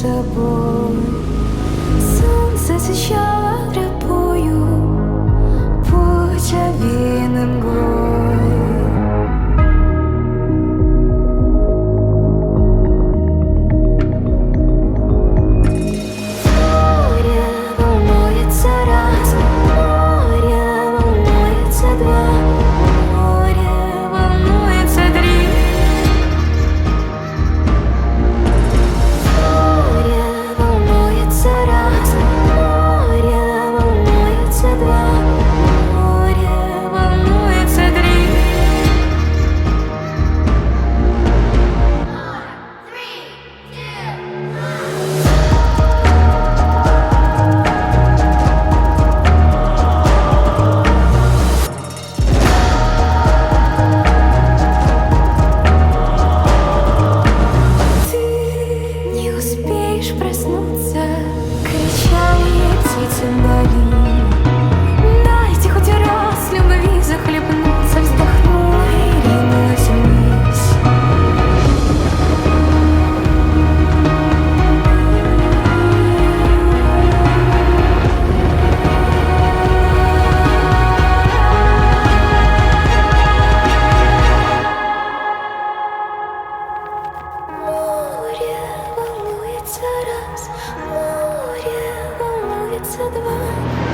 собой. Солнце освещало тропою путь овеянным мглой. Море волнуется раз, море волнуется два, море волнуется три. Море волнуется раз, море волнуется два, море волнуется три. Ты не успеешь проснуться, кричали птицы вдали. Дайте хоть раз любви захлебнуться, вздохнула и ринулась вниз. Море волнуется раз, море волнуется два.